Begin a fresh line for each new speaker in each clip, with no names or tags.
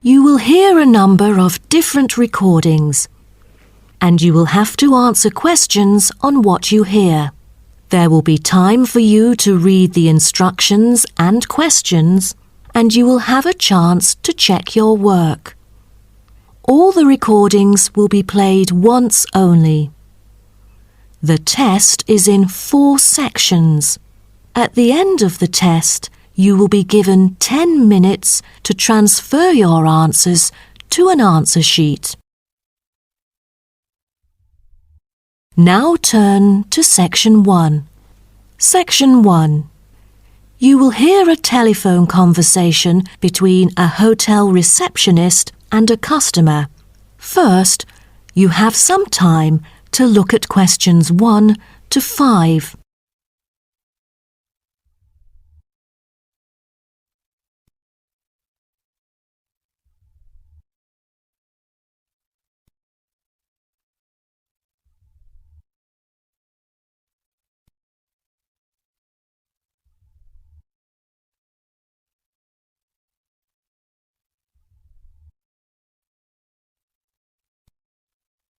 You will hear a number of different recordings, and you will have to answer questions on what you hear. There will be time for you to read the instructions and questions, and you will have a chance to check your work. All the recordings will be played once only. The test is in 4 sections. At the end of the test, you will be given 10 minutes to transfer your answers to an answer sheet. Now turn to Section 1. Section 1. You will hear a telephone conversation between a hotel receptionist and a customer. First, you have some time to look at questions 1 to 5.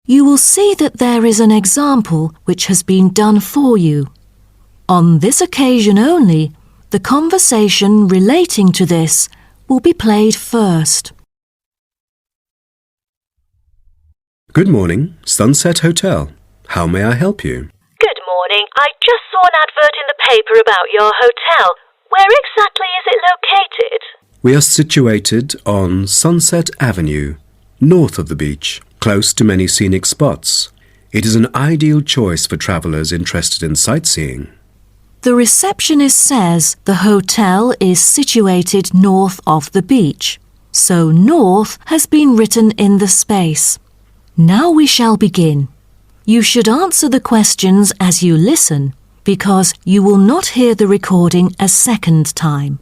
You will see that there is an example which has been done for you. On this occasion only, the conversation relating to this will be played first.
Good morning, Sunset Hotel. How may I help you?
Good morning. I just saw an advert in the paper about your hotel. Where exactly is it located?
We are situated on Sunset Avenue, north of the beach, close to many scenic spots. It is an ideal choice for travellers interested in sightseeing.
The receptionist says the hotel is situated north of the beach, so north has been written in the space. Now we shall begin. You should answer the questions as you listen, because you will not hear the recording a second time.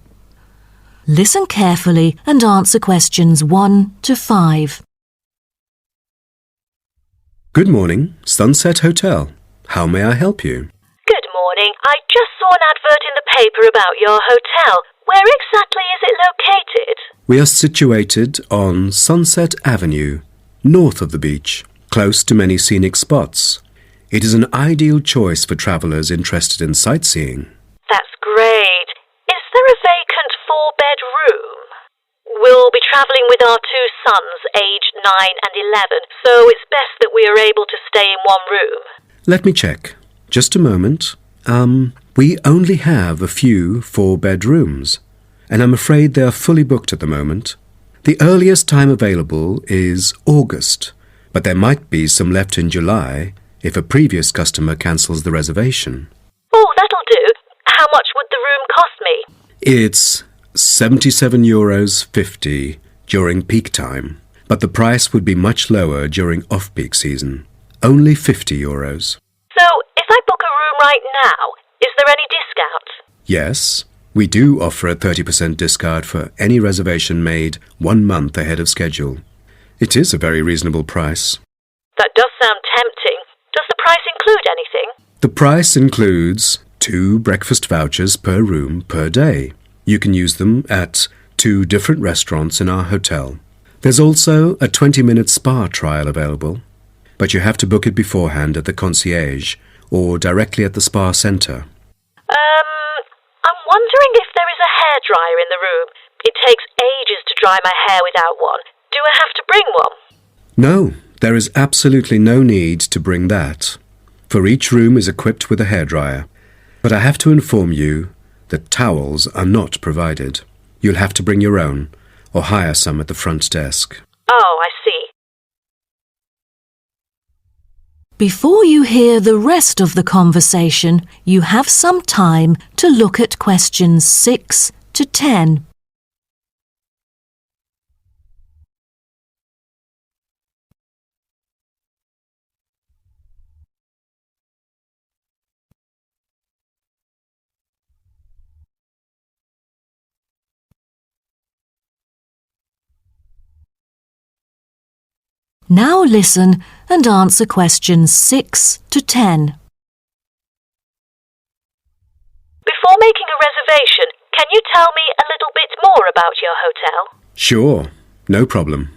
Listen carefully and answer questions 1 to 5.
Good morning, Sunset Hotel. How may I help you?
Good morning. I just saw an advert in the paper about your hotel. Where exactly is it located?
We are situated on Sunset Avenue, north of the beach, close to many scenic spots. It is an ideal choice for travellers interested in sightseeing.
That's great. Is there a vacant 4-bed room? We'll be travelling with our 2 sons, aged 9 and 11, so it's best that we are able to stay in one room.
Let me check. Just a moment. We only have a few 4-bed rooms, and I'm afraid they are fully booked at the moment. The earliest time available is August, but there might be some left in July if a previous customer cancels the reservation.
Oh, that'll do. How much would the room cost me?
It's €77.50 during peak time, but the price would be much lower during off-peak season. Only €50.
So, if I book a room right now, is there any discount?
Yes, we do offer a 30% discount for any reservation made 1 month ahead of schedule. It is a very reasonable price.
That does sound tempting. Does the price include anything?
The price includes 2 breakfast vouchers per room per day. You can use them at 2 different restaurants in our hotel. There's also a 20-minute spa trial available, but you have to book it beforehand at the concierge or directly at the spa centre.
I'm wondering if there is a hairdryer in the room. It takes ages to dry my hair without one. Do I have to bring one?
No, there is absolutely no need to bring that, for each room is equipped with a hairdryer. But I have to inform you that towels are not provided. You'll have to bring your own, or hire some at the front desk.
Oh, I see.
Before you hear the rest of the conversation, you have some time to look at questions 6 to 10. Now listen and answer questions 6 to 10.
Before making a reservation, can you tell me a little bit more about your hotel?
Sure. No problem.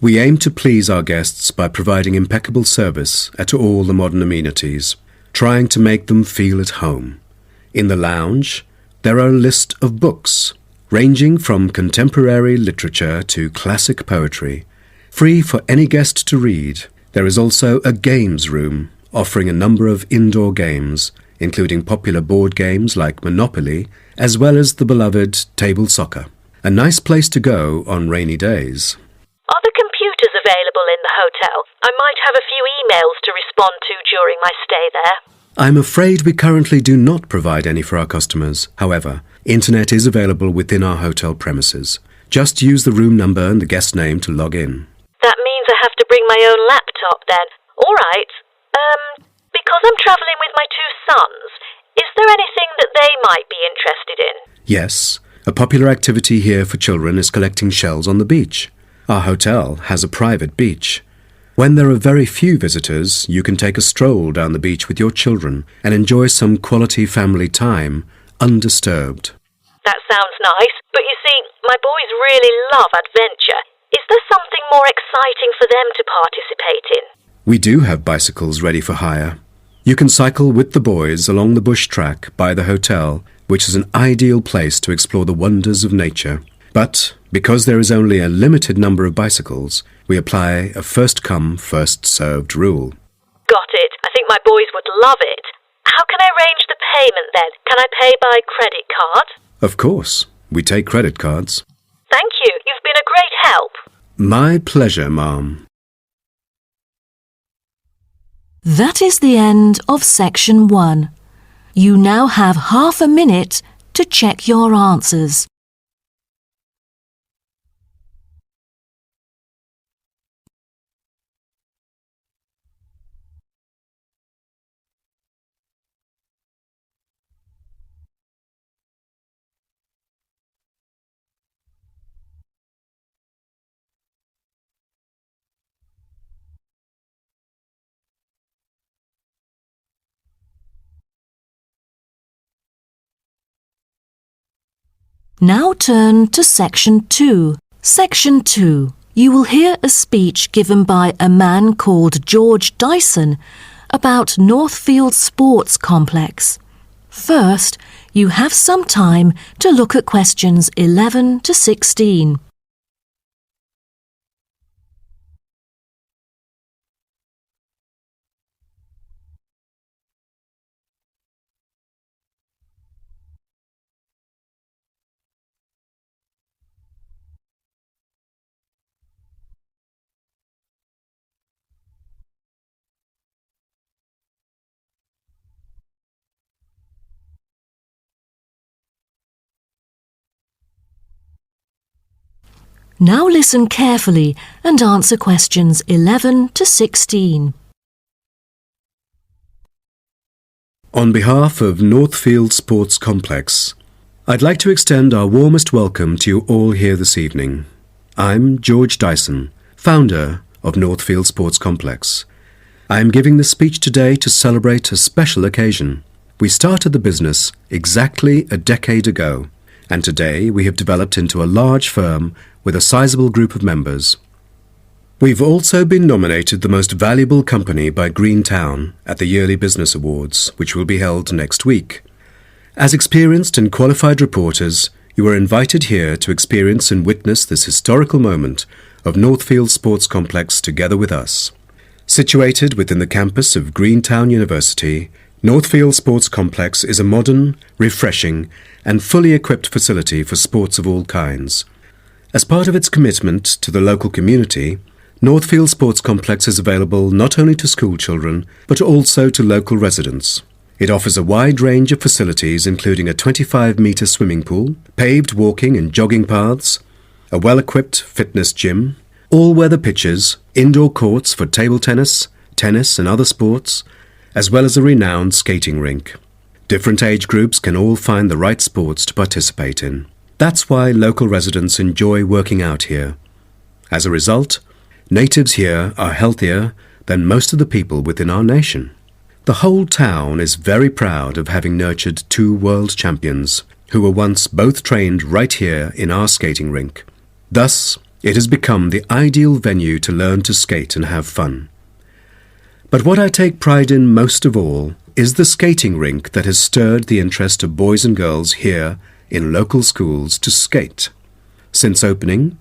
We aim to please our guests by providing impeccable service at all the modern amenities, trying to make them feel at home. In the lounge, there are a list of books, ranging from contemporary literature to classic poetry, free for any guest to read. There is also a games room, offering a number of indoor games, including popular board games like Monopoly, as well as the beloved table soccer. A nice place to go on rainy days.
Are the computers available in the hotel? I might have a few emails to respond to during my stay there.
I'm afraid we currently do not provide any for our customers. However, internet is available within our hotel premises. Just use the room number and the guest name to log in.
That means I have to bring my own laptop then. All right. Because I'm travelling with my two sons, is there anything that they might be interested in?
Yes, a popular activity here for children is collecting shells on the beach. Our hotel has a private beach. When there are very few visitors, you can take a stroll down the beach with your children and enjoy some quality family time, undisturbed.
That sounds nice, but you see, my boys really love adventure. Is there something more exciting for them to participate in?
We do have bicycles ready for hire. You can cycle with the boys along the bush track by the hotel, which is an ideal place to explore the wonders of nature. But because there is only a limited number of bicycles, we apply a first-come, first-served rule.
Got it. I think my boys would love it. How can I arrange the payment then? Can I pay by credit card?
Of course. We take credit cards.
Thank you. You've been a great help.
My pleasure, Ma'am.
That is the end of section 1. You now have half a minute to check your answers. Now turn to Section 2. Section 2. You will hear a speech given by a man called George Dyson about Northfield Sports Complex. First, you have some time to look at questions 11 to 16. Now listen carefully and answer questions 11 to 16.
On behalf of Northfield Sports Complex, I'd like to extend our warmest welcome to you all here this evening. I'm George Dyson, founder of Northfield Sports Complex. I am giving this speech today to celebrate a special occasion. We started the business exactly a decade ago, and today we have developed into a large firm with a sizable group of members. We've also been nominated the most valuable company by Greentown at the yearly Business Awards, which will be held next week. As experienced and qualified reporters, you are invited here to experience and witness this historical moment of Northfield Sports Complex together with us. Situated within the campus of Greentown University, Northfield Sports Complex is a modern, refreshing, and fully equipped facility for sports of all kinds. As part of its commitment to the local community, Northfield Sports Complex is available not only to school children, but also to local residents. It offers a wide range of facilities including a 25-metre swimming pool, paved walking and jogging paths, a well-equipped fitness gym, all-weather pitches, indoor courts for table tennis, tennis and other sports, as well as a renowned skating rink. Different age groups can all find the right sports to participate in. That's why local residents enjoy working out here. As a result, natives here are healthier than most of the people within our nation. The whole town is very proud of having nurtured two world champions who were once both trained right here in our skating rink. Thus, It has become the ideal venue to learn to skate and have fun. But what I take pride in most of all is the skating rink that has stirred the interest of boys and girls here in local schools to skate. Since opening,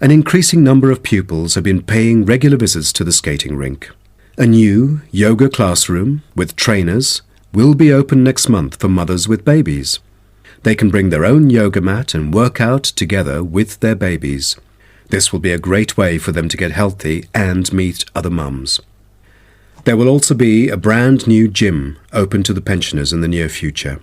an increasing number of pupils have been paying regular visits to the skating rink. A new yoga classroom with trainers will be open next month for mothers with babies. They can bring their own yoga mat and work out together with their babies. This will be a great way for them to get healthy and meet other mums. There will also be a brand new gym open to the pensioners in the near future.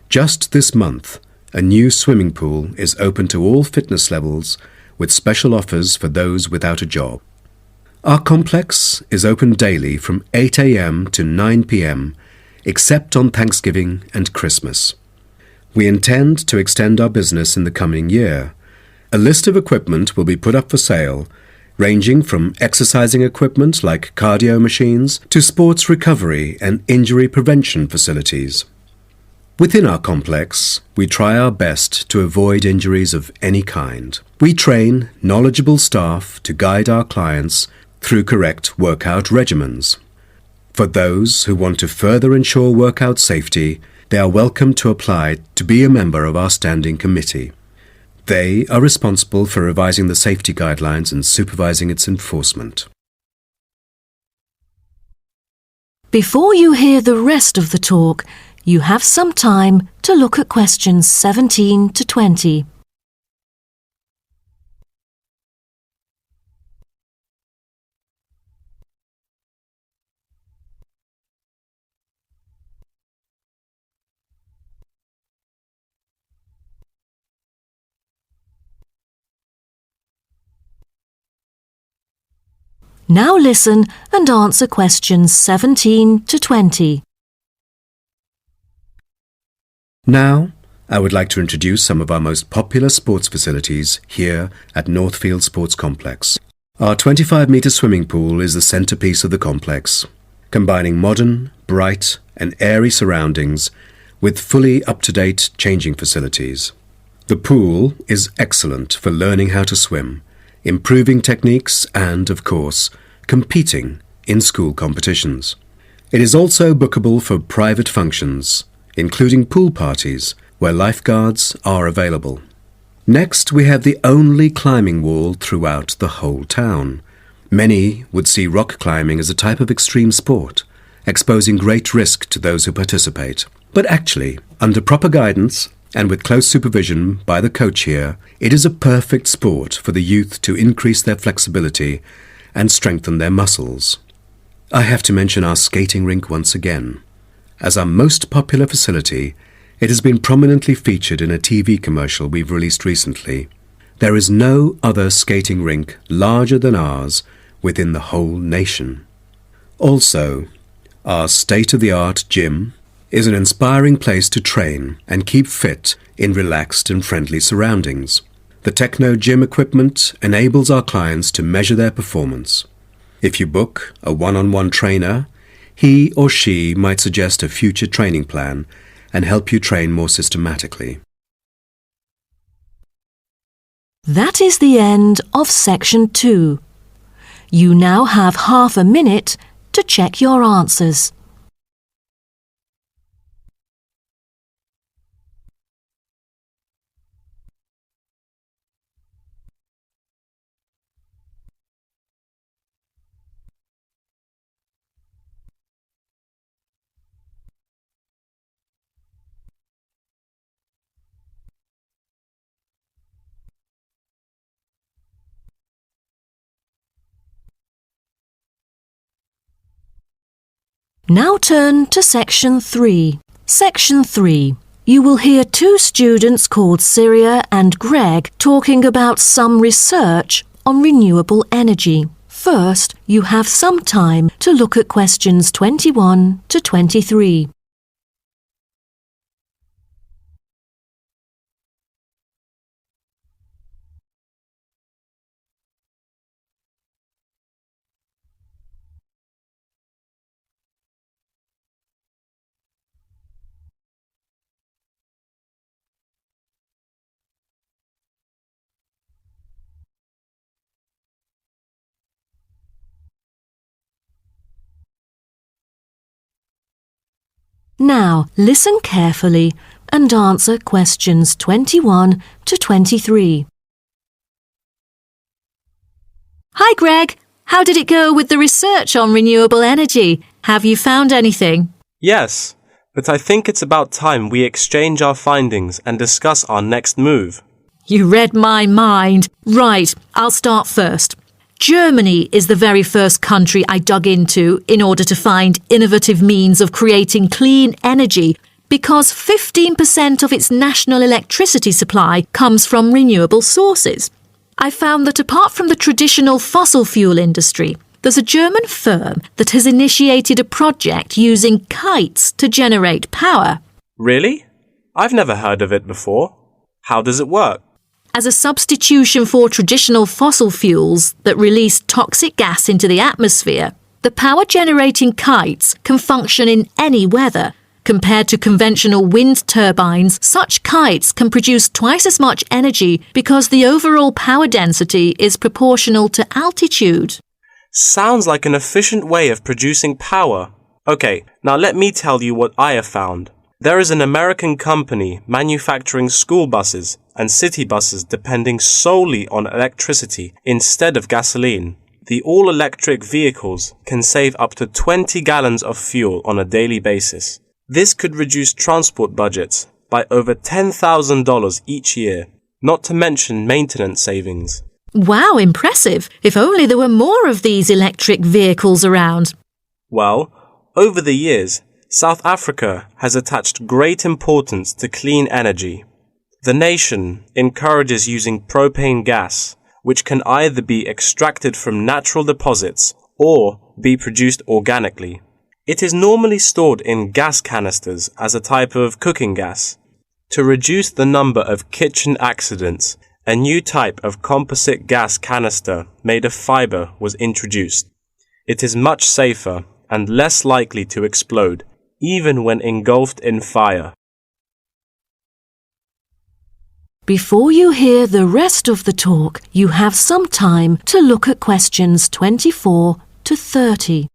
Just this month, a new swimming pool is open to all fitness levels with special offers for those without a job. Our complex is open daily from 8 a.m. to 9 p.m. except on Thanksgiving and Christmas. We intend to extend our business in the coming year. A list of equipment will be put up for sale, ranging from exercising equipment like cardio machines to sports recovery and injury prevention facilities. Within our complex, we try our best to avoid injuries of any kind. We train knowledgeable staff to guide our clients through correct workout regimens. For those who want to further ensure workout safety, they are welcome to apply to be a member of our standing committee. They are responsible for revising the safety guidelines and supervising its enforcement.
Before you hear the rest of the talk, you have some time to look at questions 17 to 20. Now listen and answer questions 17 to 20.
Now, I would like to introduce some of our most popular sports facilities here at Northfield Sports Complex. Our 25-metre swimming pool is the centrepiece of the complex, combining modern, bright and airy surroundings with fully up-to-date changing facilities. The pool is excellent for learning how to swim, improving techniques and, of course, competing in school competitions. It is also bookable for private functions, including pool parties where lifeguards are available. Next, we have the only climbing wall throughout the whole town. Many would see rock climbing as a type of extreme sport, exposing great risk to those who participate. But actually, under proper guidance and with close supervision by the coach here, it is a perfect sport for the youth to increase their flexibility and strengthen their muscles. I have to mention our skating rink once again. As our most popular facility, it has been prominently featured in a TV commercial we've released recently. There is no other skating rink larger than ours within the whole nation. Also, our state-of-the-art gym is an inspiring place to train and keep fit in relaxed and friendly surroundings. The Techno Gym equipment enables our clients to measure their performance. If you book a one-on-one trainer, he or she might suggest a future training plan and help you train more systematically.
That is the end of section 2. You now have half a minute to check your answers. Now turn to section 3. Section 3. You will hear two students called Syria and Greg talking about some research on renewable energy. First, you have some time to look at questions 21 to 23. Now, listen carefully and answer questions 21 to 23. Hi, Greg. How did it go with the research on renewable energy? Have you found anything?
Yes, but I think it's about time we exchange our findings and discuss our next move.
You read my mind. Right, I'll start first. Germany is the very first country I dug into in order to find innovative means of creating clean energy because 15% of its national electricity supply comes from renewable sources. I found that apart from the traditional fossil fuel industry, there's a German firm that has initiated a project using kites to generate power.
Really? I've never heard of it before. How does it work?
As a substitution for traditional fossil fuels that release toxic gas into the atmosphere, the power-generating kites can function in any weather. Compared to conventional wind turbines, such kites can produce twice as much energy because the overall power density is proportional to altitude.
Sounds like an efficient way of producing power. Okay, now let me tell you what I have found. There is an American company manufacturing school buses and city buses depending solely on electricity instead of gasoline. The all-electric vehicles can save up to 20 gallons of fuel on a daily basis. This could reduce transport budgets by over $10,000 each year, not to mention maintenance savings.
Wow, impressive. If only there were more of these electric vehicles around.
Well, over the years, South Africa has attached great importance to clean energy. The nation encourages using propane gas, which can either be extracted from natural deposits or be produced organically. It is normally stored in gas canisters as a type of cooking gas. To reduce the number of kitchen accidents, a new type of composite gas canister made of fiber was introduced. It is much safer and less likely to explode, even when engulfed in fire.
Before you hear the rest of the talk, you have some time to look at questions 24 to 30.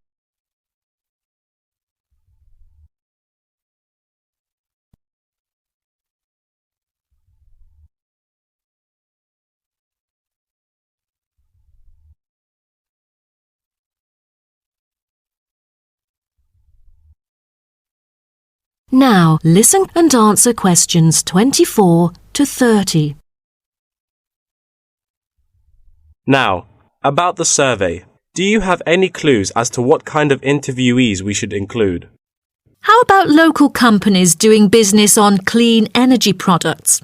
Now, listen and answer questions 24 to 30.
Now, about the survey. Do you have any clues as to what kind of interviewees we should include?
How about local companies doing business on clean energy products?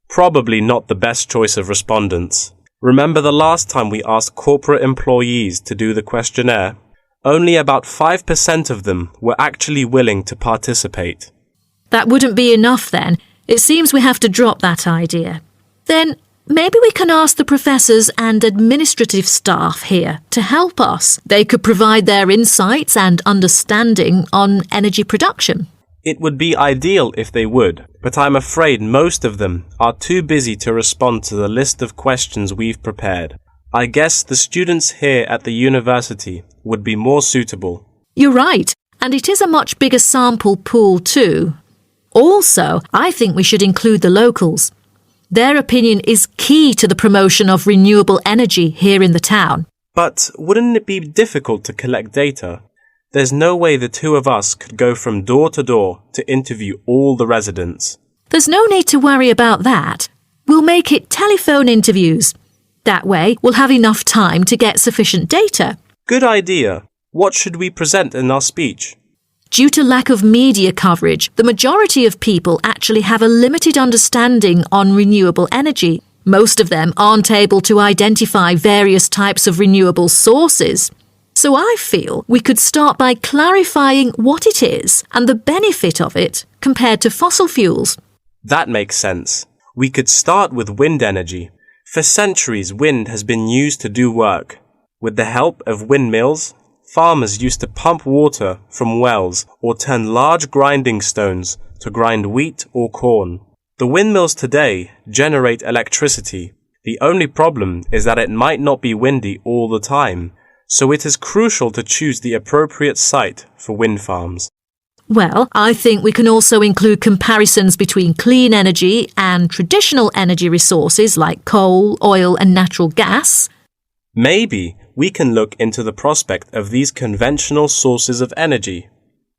Probably not the best choice of respondents. Remember the last time we asked corporate employees to do the questionnaire? Only about 5% of them were actually willing to participate.
That wouldn't be enough then. It seems we have to drop that idea. Then maybe we can ask the professors and administrative staff here to help us. They could provide their insights and understanding on energy production.
It would be ideal if they would, but I'm afraid most of them are too busy to respond to the list of questions we've prepared. I guess the students here at the university would be more suitable.
You're right, and it is a much bigger sample pool too. Also, I think we should include the locals. Their opinion is key to the promotion of renewable energy here in the town.
But wouldn't it be difficult to collect data? There's no way the two of us could go from door to door to interview all the residents.
There's no need to worry about that. We'll make it telephone interviews. That way, we'll have enough time to get sufficient data.
Good idea. What should we present in our speech?
Due to lack of media coverage, the majority of people actually have a limited understanding on renewable energy. Most of them aren't able to identify various types of renewable sources. So I feel we could start by clarifying what it is and the benefit of it compared to fossil fuels.
That makes sense. We could start with wind energy. For centuries, wind has been used to do work. With the help of windmills, farmers used to pump water from wells or turn large grinding stones to grind wheat or corn. The windmills today generate electricity. The only problem is that it might not be windy all the time, so it is crucial to choose the appropriate site for wind farms.
Well, I think we can also include comparisons between clean energy and traditional energy resources like coal, oil and natural gas.
Maybe we can look into the prospect of these conventional sources of energy.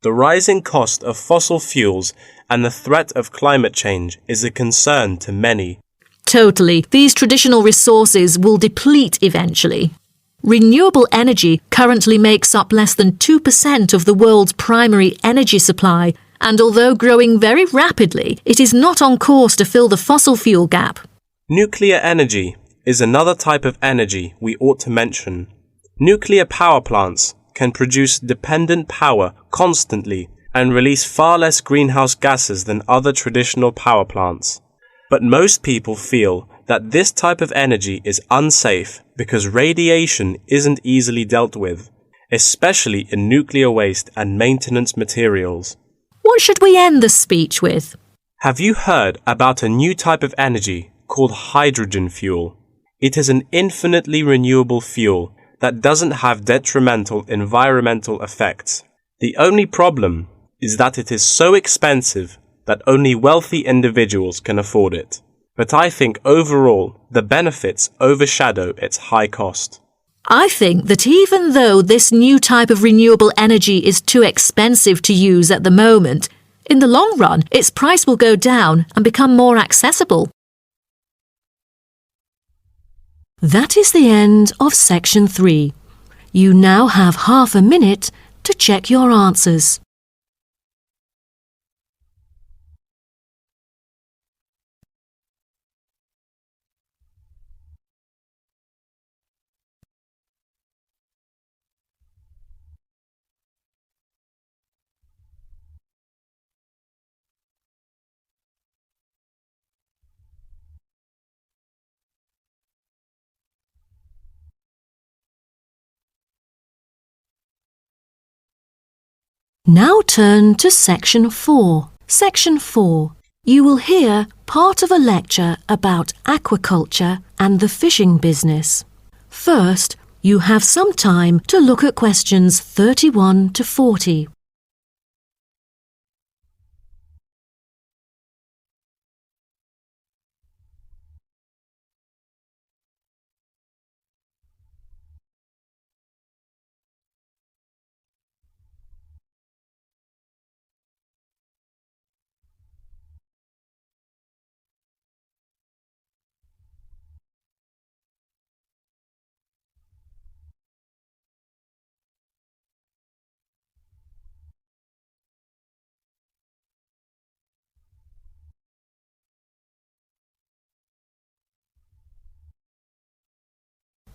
The rising cost of fossil fuels and the threat of climate change is a concern to many.
Totally. These traditional resources will deplete eventually. Renewable energy currently makes up less than 2% of the world's primary energy supply, and although growing very rapidly, it is not on course to fill the fossil fuel gap.
Nuclear energy is another type of energy we ought to mention. Nuclear power plants can produce dependent power constantly and release far less greenhouse gases than other traditional power plants. But most people feel that this type of energy is unsafe because radiation isn't easily dealt with, especially in nuclear waste and maintenance materials.
What should we end the speech with?
Have you heard about a new type of energy called hydrogen fuel? It is an infinitely renewable fuel that doesn't have detrimental environmental effects. The only problem is that it is so expensive that only wealthy individuals can afford it. But I think overall the benefits overshadow its high cost.
I think that even though this new type of renewable energy is too expensive to use at the moment, in the long run its price will go down and become more accessible. That is the end of section 3. You now have half a minute to check your answers. Now turn to Section 4. Section 4. You will hear part of a lecture about aquaculture and the fishing business. First, you have some time to look at questions 31 to 40.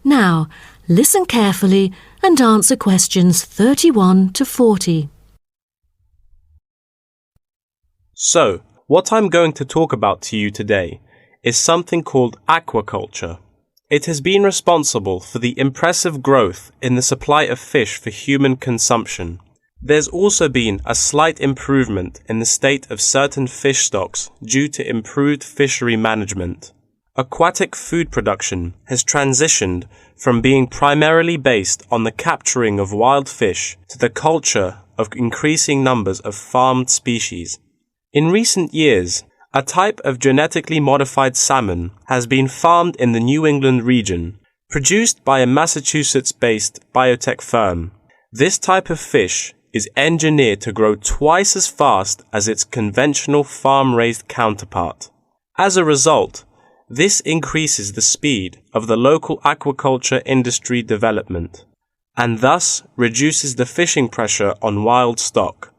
Now, listen carefully and answer questions 31 to 40.
So, what I'm going to talk about to you today is something called aquaculture. It has been responsible for the impressive growth in the supply of fish for human consumption. There's also been a slight improvement in the state of certain fish stocks due to improved fishery management. Aquatic food production has transitioned from being primarily based on the capturing of wild fish to the culture of increasing numbers of farmed species. In recent years, a type of genetically modified salmon has been farmed in the New England region, produced by a Massachusetts-based biotech firm. This type of fish is engineered to grow twice as fast as its conventional farm-raised counterpart. As a result, this increases the speed of the local aquaculture industry development, and thus reduces the fishing pressure on wild stock.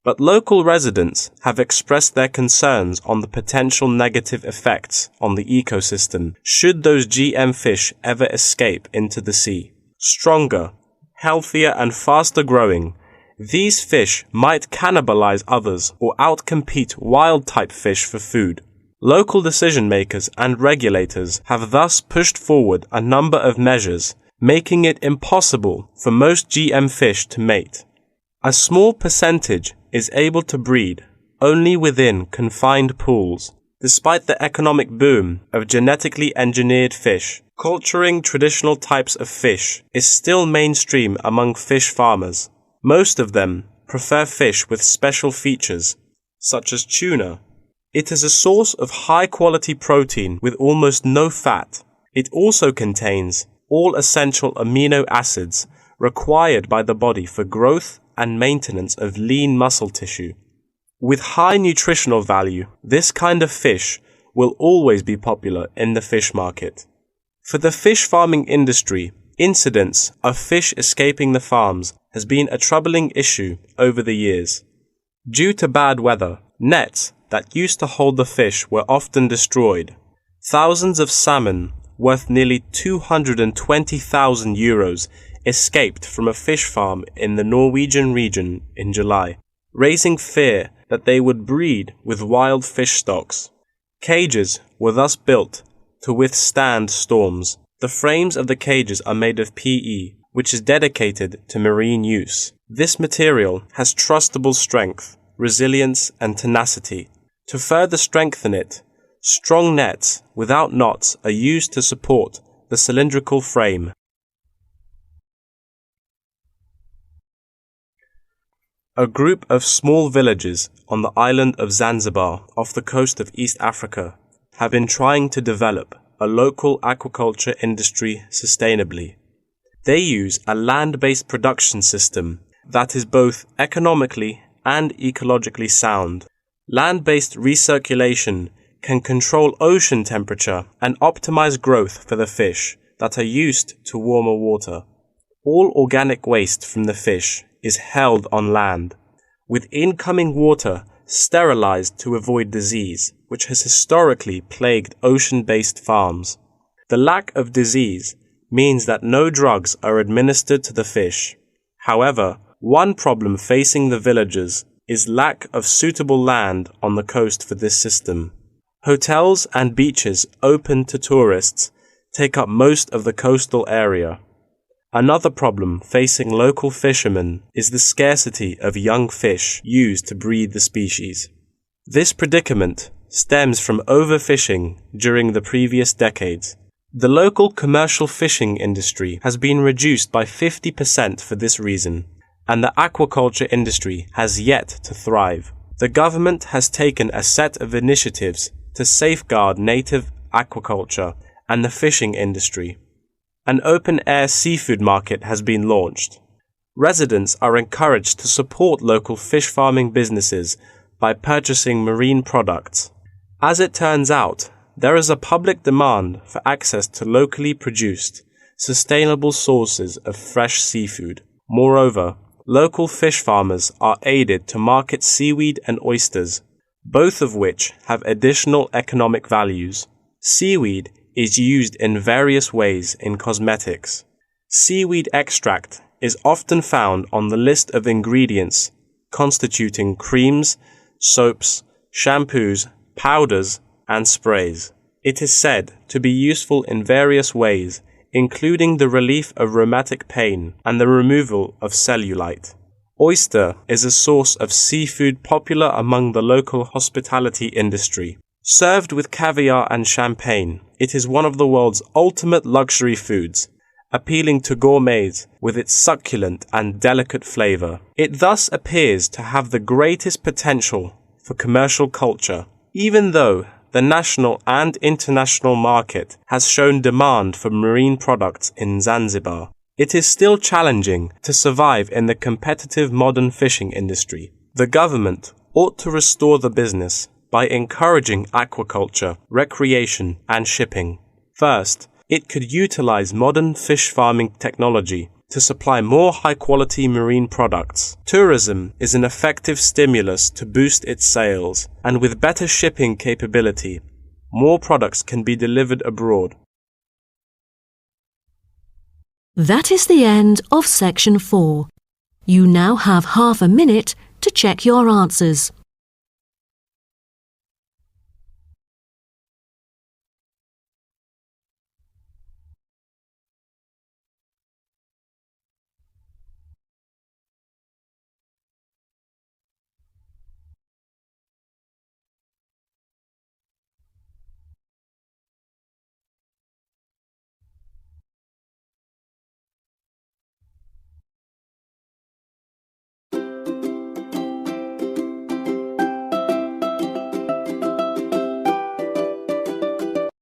But local residents have expressed their concerns on the potential negative effects on the ecosystem should those GM fish ever escape into the sea. Stronger, healthier and faster growing, these fish might cannibalize others or outcompete wild-type fish for food. Local decision-makers and regulators have thus pushed forward a number of measures, making it impossible for most GM fish to mate. A small percentage is able to breed only within confined pools. Despite the economic boom of genetically engineered fish, culturing traditional types of fish is still mainstream among fish farmers. Most of them prefer fish with special features, such as tuna. It is a source of high-quality protein with almost no fat. It also contains all essential amino acids required by the body for growth and maintenance of lean muscle tissue. With high nutritional value, this kind of fish will always be popular in the fish market. For the fish farming industry, incidents of fish escaping the farms has been a troubling issue over the years. Due to bad weather, nets that used to hold the fish were often destroyed. Thousands of salmon, worth nearly 220,000 euros, escaped from a fish farm in the Norwegian region in July, raising fear that they would breed with wild fish stocks. Cages were thus built to withstand storms. The frames of the cages are made of PE, which is dedicated to marine use. This material has trustable strength, resilience, and tenacity. To further strengthen it, strong nets without knots are used to support the cylindrical frame. A group of small villages on the island of Zanzibar off the coast of East Africa have been trying to develop a local aquaculture industry sustainably. They use a land-based production system that is both economically and ecologically sound. Land-based recirculation can control ocean temperature and optimize growth for the fish that are used to warmer water. All organic waste from the fish is held on land, with incoming water sterilized to avoid disease, which has historically plagued ocean-based farms. The lack of disease means that no drugs are administered to the fish. However, one problem facing the villagers is lack of suitable land on the coast for this system. Hotels and beaches open to tourists take up most of the coastal area. Another problem facing local fishermen is the scarcity of young fish used to breed the species. This predicament stems from overfishing during the previous decades. The local commercial fishing industry has been reduced by 50% for this reason, and the aquaculture industry has yet to thrive. The government has taken a set of initiatives to safeguard native aquaculture and the fishing industry. An open-air seafood market has been launched. Residents are encouraged to support local fish farming businesses by purchasing marine products. As it turns out, there is a public demand for access to locally produced, sustainable sources of fresh seafood. Moreover, local fish farmers are aided to market seaweed and oysters, both of which have additional economic values. Seaweed is used in various ways in cosmetics. Seaweed extract is often found on the list of ingredients constituting creams, soaps, shampoos, powders, and sprays. It is said to be useful in various ways, including the relief of rheumatic pain and the removal of cellulite. Oyster is a source of seafood popular among the local hospitality industry. Served with caviar and champagne, it is one of the world's ultimate luxury foods, appealing to gourmets with its succulent and delicate flavor. It thus appears to have the greatest potential for commercial culture, even though the national and international market has shown demand for marine products in Zanzibar. It is still challenging to survive in the competitive modern fishing industry. The government ought to restore the business by encouraging aquaculture, recreation, and shipping. First, it could utilize modern fish farming technology to supply more high-quality marine products. Tourism is an effective stimulus to boost its sales, and with better shipping capability, more products can be delivered abroad.
That is the end of section 4. You now have half a minute to check your answers.